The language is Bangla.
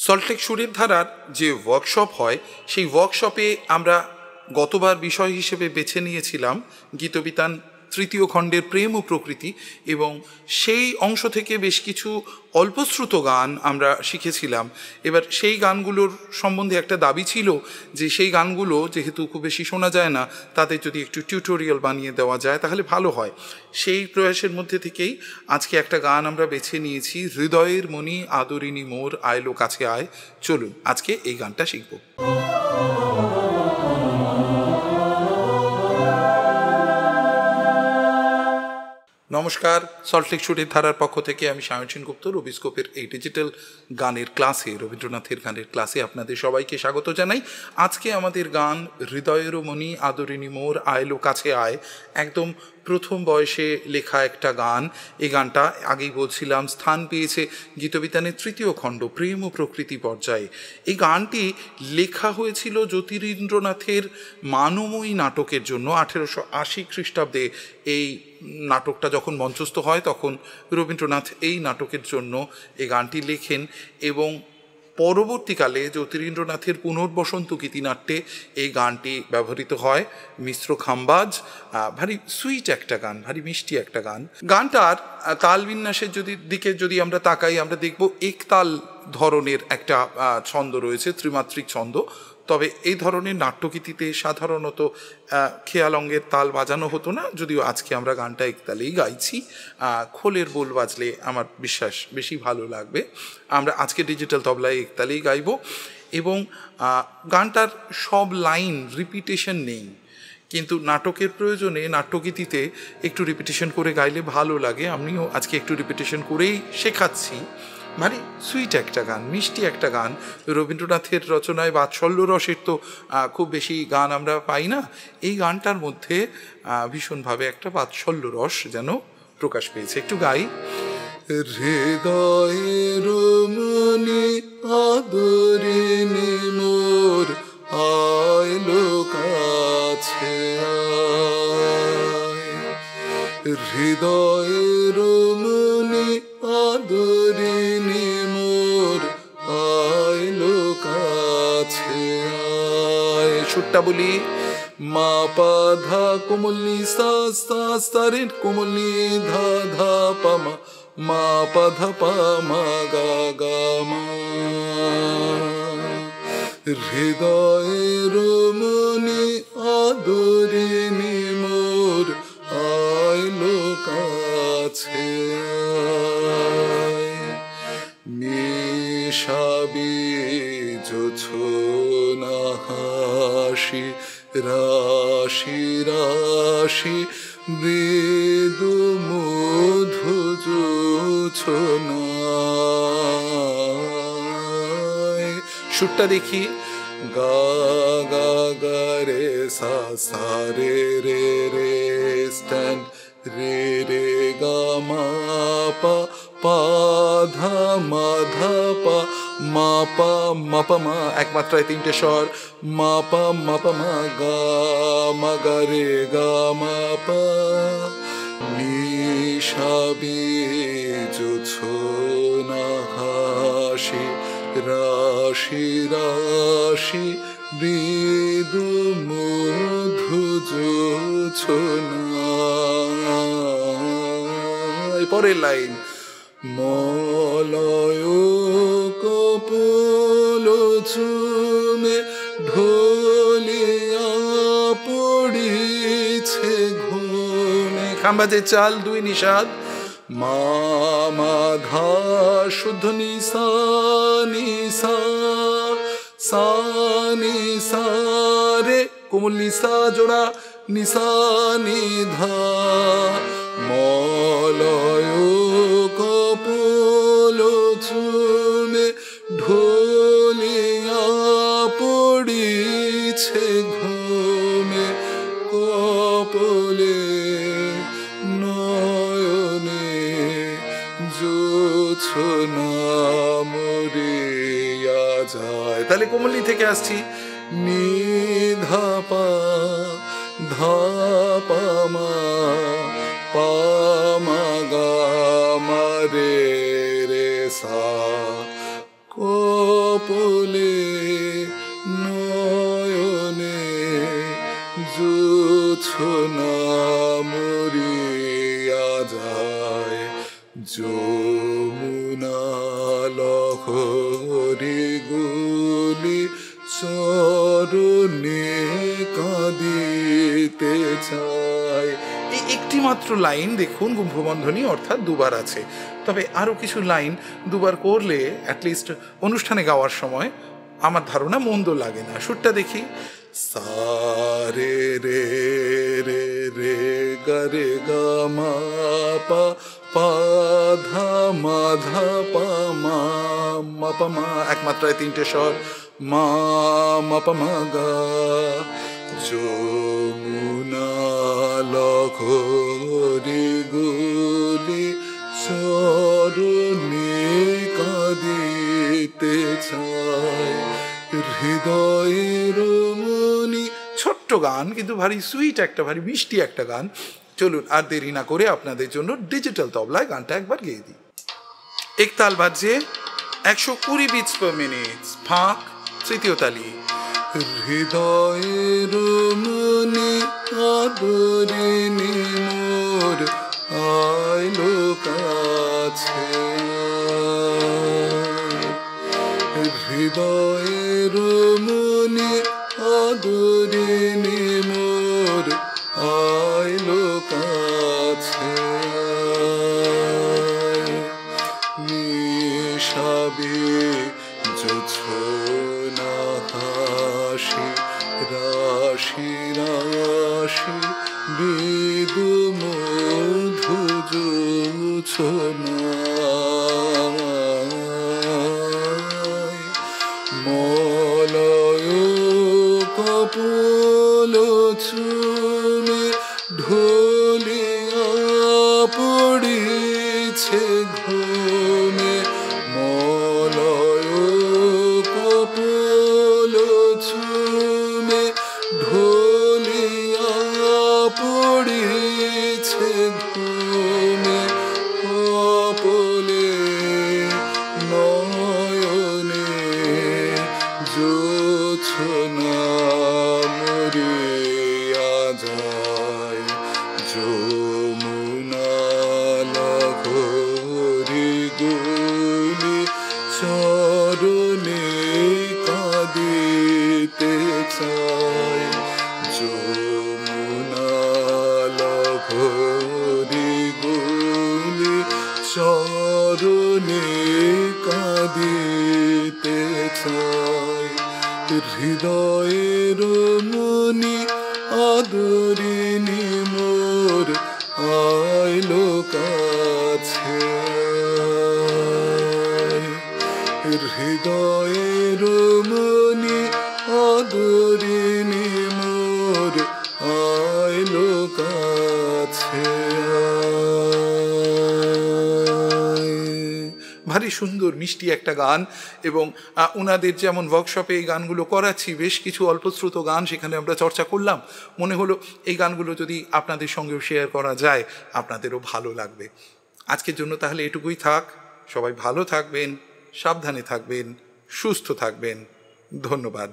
সল্টলেক সুরের ধারার যে ওয়ার্কশপ হয় সেই ওয়ার্কশপে আমরা গতবার বিষয় হিসেবে বেছে নিয়েছিলাম গীতবিতান তৃতীয় খণ্ডের প্রেম ও প্রকৃতি, এবং সেই অংশ থেকে বেশ কিছু অল্পশ্রুত গান আমরা শিখেছিলাম। এবার সেই গানগুলোর সম্বন্ধে একটা দাবি ছিল যে সেই গানগুলো যেহেতু খুব বেশি শোনা যায় না, তাদের যদি একটু টিউটোরিয়াল বানিয়ে দেওয়া যায় তাহলে ভালো হয়। সেই প্রয়াসের মধ্যে থেকেই আজকে একটা গান আমরা বেছে নিয়েছি, হৃদয়ের মণি আদরিনী মোর আয়লো কাছে আয়। চলুন আজকে এই গানটা শিখব। নমস্কার, সল্টলেক সুরের ধারার পক্ষ থেকে আমি সায়ন সেনগুপ্ত রবিস্কোপের এই ডিজিটাল গানের ক্লাসে, রবীন্দ্রনাথের গানের ক্লাসে আপনাদের সবাইকে স্বাগত জানাই। আজকে আমাদের গান হৃদয়ের মণি আদরিনী মোর আয়লো কাছে আয়, একদম প্রথম বয়সে লেখা একটা গান। এই গানটা আগেই বলছিলাম স্থান পেয়েছে গীতবিতানের তৃতীয় খণ্ড প্রেম ও প্রকৃতি পর্যায়ে। এই গানটি লেখা হয়েছিল জ্যোতিরিন্দ্রনাথের মানময়ী নাটকের জন্য। 1880 খ্রিস্টাব্দে এই নাটকটা যখন মঞ্চস্থ হয় তখন রবীন্দ্রনাথ এই নাটকের জন্য এই গানটি লেখেন, এবং পরবর্তীকালে জ্যোতিরিন্দ্রনাথের পুনর্বসন্ত গীতিনাট্যে এই গানটি ব্যবহৃত হয়। মিশ্র খাম্বাজ, ভারী সুইট একটা গান, ভারী মিষ্টি একটা গান। গানটার তাল বিন্যাসের দিকে যদি আমরা তাকাই, আমরা দেখব একতাল ধরনের একটা ছন্দ রয়েছে, ত্রিমাত্রিক ছন্দ। তবে এই ধরনের নাট্যগীতিতে সাধারণত খেয়াল অঙ্গের তাল বাজানো হতো না, যদিও আজকে আমরা গানটা একতালেই গাইছি। খোলের বোল বাজলে আমার বিশ্বাস বেশি ভালো লাগবে। আমরা আজকে ডিজিটাল তবলায় একতালেই গাইব, এবং গানটার সব লাইন রিপিটেশন নেই, কিন্তু নাটকের প্রয়োজনে নাট্যগীতিতে একটু রিপিটেশন করে গাইলে ভালো লাগে। আমিও আজকে একটু রিপিটেশন করেই শেখাচ্ছি। মানে সুইট একটা গান, মিষ্টি একটা গান। রবীন্দ্রনাথের রচনায় বাৎসল্য রসের তো খুব বেশি গান আমরা পাই না। এই গানটার মধ্যে ভীষণভাবে একটা বাৎসল্য রস যেন প্রকাশ পেয়েছে। একটু গাই। হৃদয়ের মণি আদরিনী মোর আয়লো কাছে আয়, হৃদয়ের মণি আদরিনী মোর আয়লো কাছে আয়। সুরটা বলি, মা পা ধা কোমলি সা সা সা রে কোমলি ধা ধা পা মা, মা পা ধা পা মা গা গা মা। হৃদয়ের মণি আদরিনী মোর আয়লো কাছে আয়, নিশাবি জোছনা হাসি রাশি রাশি মৃদু মধু জোছনায়। সুরটা দেখি, গা গা গা রে সা সা রে রে রে স্ট্যান্ড রে রে গা মা পা পা ধা মা ধা পা মা পা মা পা মা, এক মাত্রায় তিনটে স্বর, মা পা মা পা মা গা মা গা রে গা মা পা। নিশাবি জোছনা হাসি রাশি রাশি মৃদু মধু জোছনায়। পরের লাইন, মলয় কপোল চুমে ঢলিয়া পড়িছে ঘুমে। খাম্বাজের চাল, দুই নিষাদ, মা মা ধা শুদ্ধ নিসা নিসা সা নিসা রে কোমল নিসা জোড়া নিসা নিধা। মলয় কপোল চুমে ঢলিয়া পড়িছে ঘুমে, কপোলে নয়নে জোছনা মরিয়া যায়। তাহলে কোমলি থেকে আসছি, নি ধা পা ধা পা মা পা মা গা মা রে রে সা, কপলে নয়নে জোছনা মরিয়া যায়, যমুনা লহরী গুলি চরণে কাঁদিতে চায়। এই একটি মাত্র লাইন দেখুন গুম্ফবন্ধনী অর্থাৎ দুবার আছে, তবে আরও কিছু লাইন দুবার করলে অ্যাটলিস্ট অনুষ্ঠানে গাওয়ার সময় আমার ধারণা মন্দ লাগে না। সুরটা দেখি, সারে রে রে রে গরে গা মা পা পা ধা মা ধা পা মা মা পা মা, এক মাত্রায় তিনটে স্বর, মা মা পা মা গা। যমুনা লহরী গুলি চরণে কাঁদিতে চায়, হৃদয়ের মনি। ছোট্ট গান কিন্তু ভারী সুইট, একটা ভারী মিষ্টি একটা গান। চলুন আর দেরি না করে আপনাদের জন্য ডিজিটাল তবলায় গানটা একবার গেয়ে দিই। একতাল বাজছে 120 বিটস পার মিনিট, ফাঁক তৃতীয় তালি। হৃদয়ের মনি আদরিনী মোর আইলো কাছে, হৃদয়ের মনি আদরিনী মোর আইলো কাছে, মিশাবে জোছনা হাসি রাশি রাশি বিদু মধু জোছনায়, মলয় কপোল চুলে ঢলিয়া পড়িছে ঘুমে, মলয় কপোল চুলে ঢলিয়া পড়িছে ঘুমে, কপোলে নয়নে জোছনা মরিয়া যায়, যমুনা লহরী গুলি চরণে কাঁদিতে চায়, যমুনা লহরী গুলি চরণে কাঁদিতে চায়, হৃদয়ের মনি আদরিনী মোর আইলো কাছে, হৃদয়ের মনি আদরিনী মোর আইলো কাছে। ভারী সুন্দর মিষ্টি একটা গান, এবং ওনাদের যেমন ওয়ার্কশপে এই গানগুলো করাচ্ছি, বেশ কিছু অল্পশ্রুত গান সেখানে আমরা চর্চা করলাম। মনে হলো এই গানগুলো যদি আপনাদের সঙ্গেও শেয়ার করা যায় আপনাদেরও ভালো লাগবে। আজকের জন্য তাহলে এটুকুই থাক। সবাই ভালো থাকবেন, সাবধানে থাকবেন, সুস্থ থাকবেন। ধন্যবাদ।